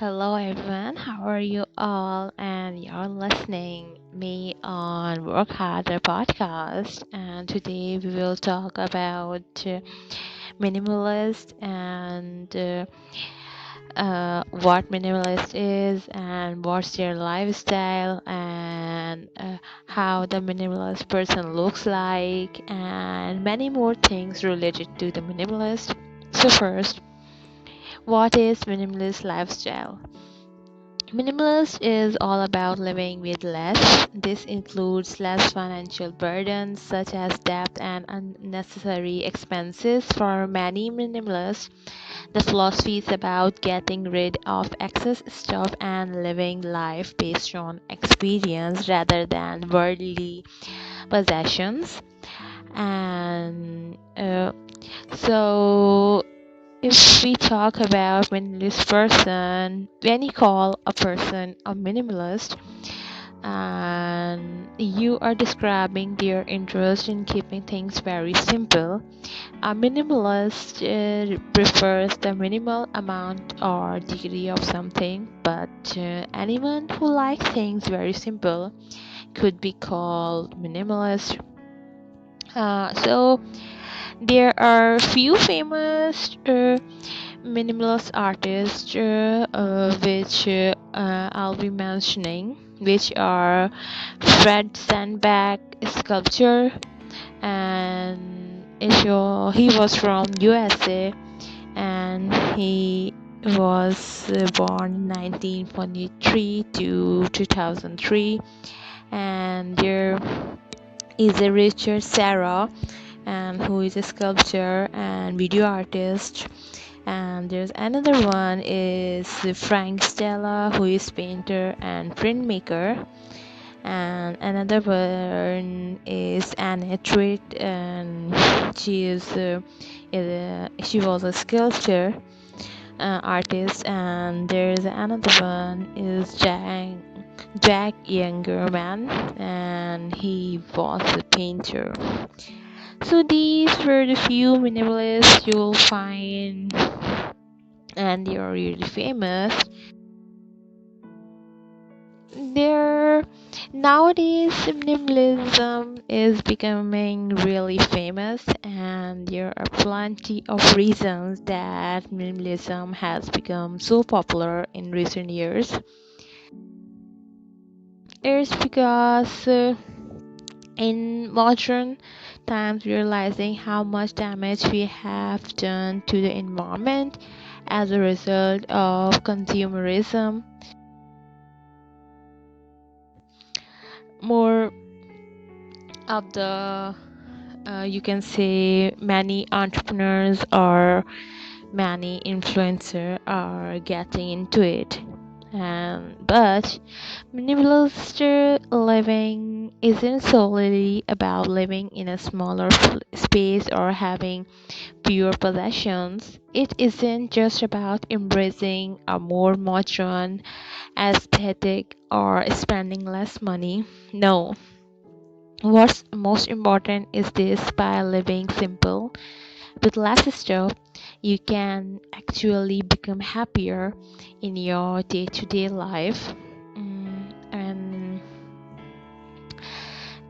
Hello everyone, how are you all? And you're listening me on Work Harder podcast. And today we will talk about minimalist and what minimalist is and what's their lifestyle and how the minimalist person looks like and many more things related to the minimalist. So first, what is minimalist lifestyle? Minimalist is all about living with less. This includes less financial burdens such as debt and unnecessary expenses. For many minimalists, the philosophy is about getting rid of excess stuff and living life based on experience rather than worldly possessions. And so if we talk about minimalist person, when you call a person a minimalist, and you are describing their interest in keeping things very simple. A minimalist prefers the minimal amount or degree of something, but anyone who likes things very simple could be called minimalist. So there are few famous minimalist artists which I'll be mentioning, which are Fred Sandback sculpture, and he was from USA and he was born in 1943 to 2003. And there is a Richard Serra, and who is a sculptor and video artist. And there's another one is Frank Stella, who is painter and printmaker. And another one is Anne Treat, and she was a sculptor artist. And there's another one is Jack Youngerman, and he was a painter. So these were the few minimalists you'll find, and they are really famous. There nowadays minimalism is becoming really famous, and there are plenty of reasons that minimalism has become so popular in recent years. It's because in modern times realizing how much damage we have done to the environment as a result of consumerism. More of the you can say many entrepreneurs or many influencers are getting into it. But minimalist living isn't solely about living in a smaller space or having fewer possessions. It isn't just about embracing a more modern aesthetic or spending less money. No, what's most important is this: by living simple with less stuff, you can actually become happier in your day to day life. And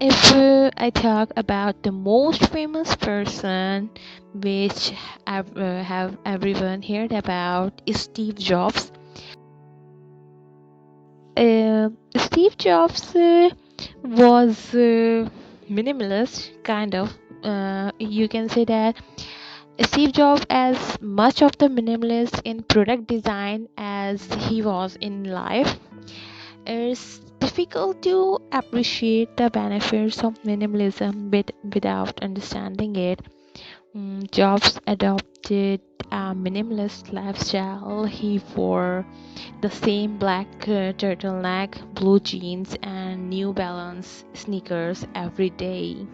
if I talk about the most famous person, which have everyone heard about, is Steve Jobs. Steve Jobs was minimalist, kind of. You can say that Steve Jobs as much of the minimalist in product design as he was in life. It's difficult to appreciate the benefits of minimalism without understanding it. Jobs adopted a minimalist lifestyle. He wore the same black turtleneck, blue jeans, and New Balance sneakers every day.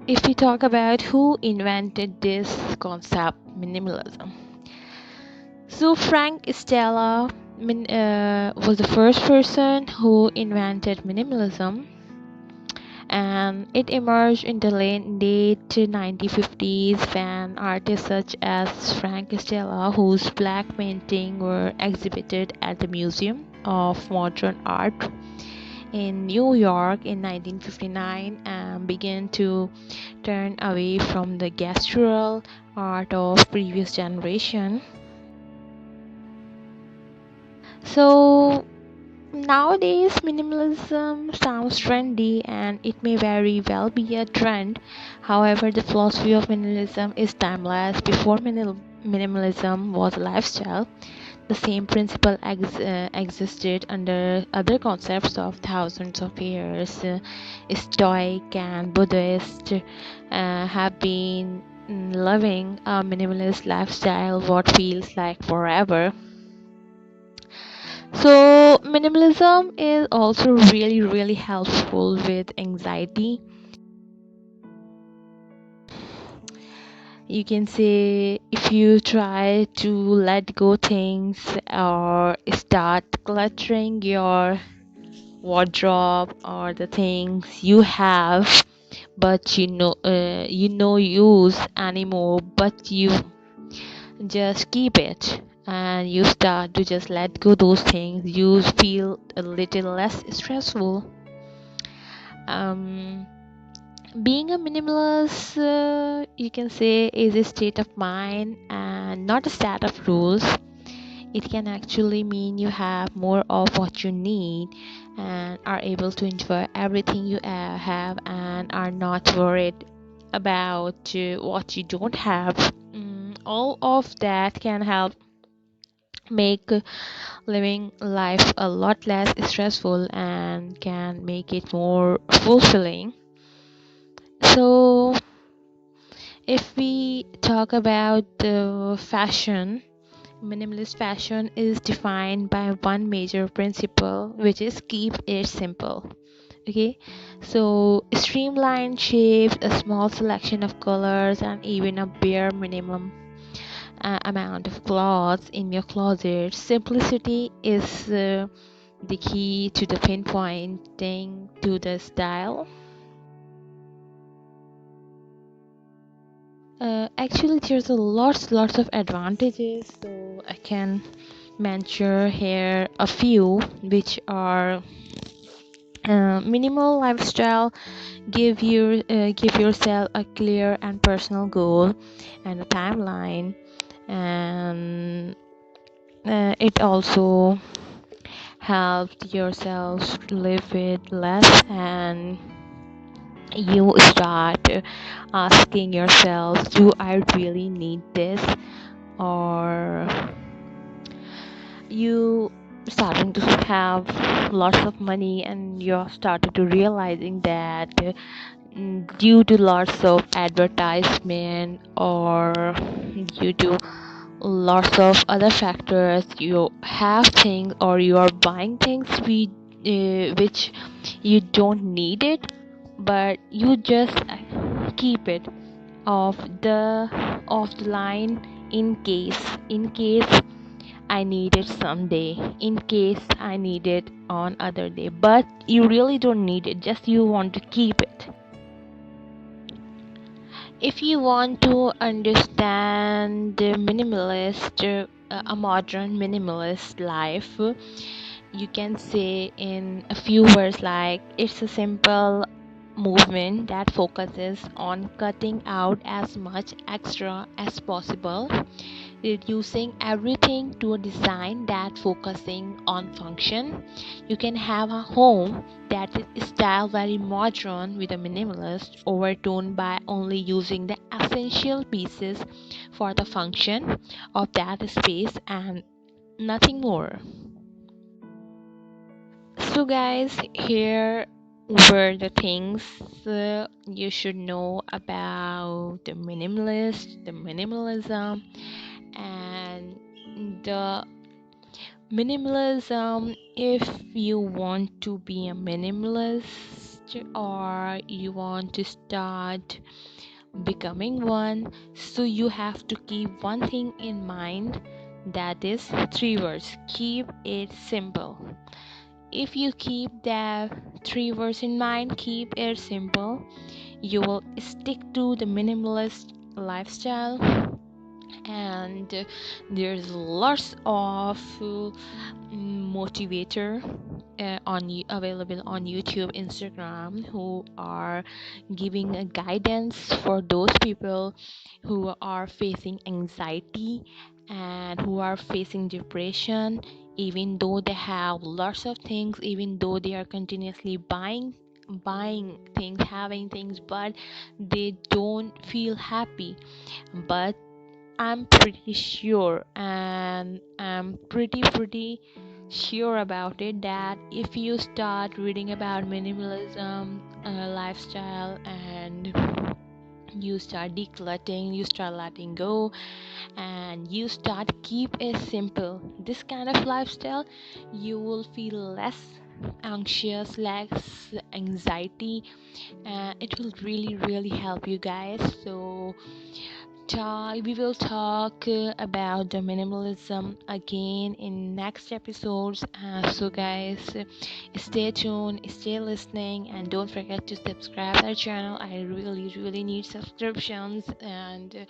If we talk about who invented this concept, minimalism, so Frank Stella was the first person who invented minimalism, and it emerged in the late 1950s when artists such as Frank Stella, whose black paintings were exhibited at the Museum of Modern Art in New York in 1959, began to turn away from the gestural art of previous generation. So nowadays, minimalism sounds trendy and it may very well be a trend. However, the philosophy of minimalism is timeless. Before minimalism was a lifestyle, the same principle existed under other concepts of thousands of years. Stoic and Buddhist have been living a minimalist lifestyle, what feels like forever. So, minimalism is also really helpful with anxiety. You can say if you try to let go things or start cluttering your wardrobe or the things you have but you use anymore, but you just keep it and you start to just let go those things, you feel a little less stressful. um Being a minimalist, you can say, is a state of mind and not a set of rules. It can actually mean you have more of what you need and are able to enjoy everything you have and are not worried about what you don't have. All of that can help make living life a lot less stressful and can make it more fulfilling. So, if we talk about the fashion, minimalist fashion is defined by one major principle, which is keep it simple. Okay, so streamlined shapes, a small selection of colors, and even a bare minimum amount of clothes in your closet. Simplicity is the key to the pinpointing to the style. Actually, there's a lots of advantages, so I can mention here a few, which are minimal lifestyle. Give yourself a clear and personal goal and a timeline, and it also helps yourself live with less, and you start asking yourself, do I really need this? Or you starting to have lots of money and you're starting to realizing that due to lots of advertisement or due to lots of other factors, you have things or you are buying things which you don't need it, but you just keep it off the line in case I need it someday, in case I need it on other day, but you really don't need it, just you want to keep it. If you want to understand the minimalist, a modern minimalist life, you can say in a few words like it's a simple movement that focuses on cutting out as much extra as possible, reducing everything to a design that focusing on function. You can have a home that is styled very modern with a minimalist overtone by only using the essential pieces for the function of that space and nothing more. So guys, here were the things you should know about the minimalism, and the minimalism. If you want to be a minimalist or you want to start becoming one, so you have to keep one thing in mind, that is three words: keep it simple. if you keep the three words in mind, keep it simple, you will stick to the minimalist lifestyle. And there's lots of motivator available on YouTube, Instagram, who are giving a guidance for those people who are facing anxiety and who are facing depression, even though they have lots of things, even though they are continuously buying things, having things, but they don't feel happy. But I'm pretty sure, and I'm pretty sure about it, that if you start reading about minimalism lifestyle, and you start decluttering, you start letting go, and you start keep it simple, this kind of lifestyle, you will feel less anxious, less anxiety, and it will really help you guys. So we will talk about the minimalism again in next episodes. So guys, stay tuned, stay listening, and don't forget to subscribe our channel. I really need subscriptions, and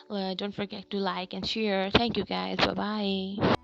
don't forget to like and share. Thank you guys. Bye bye.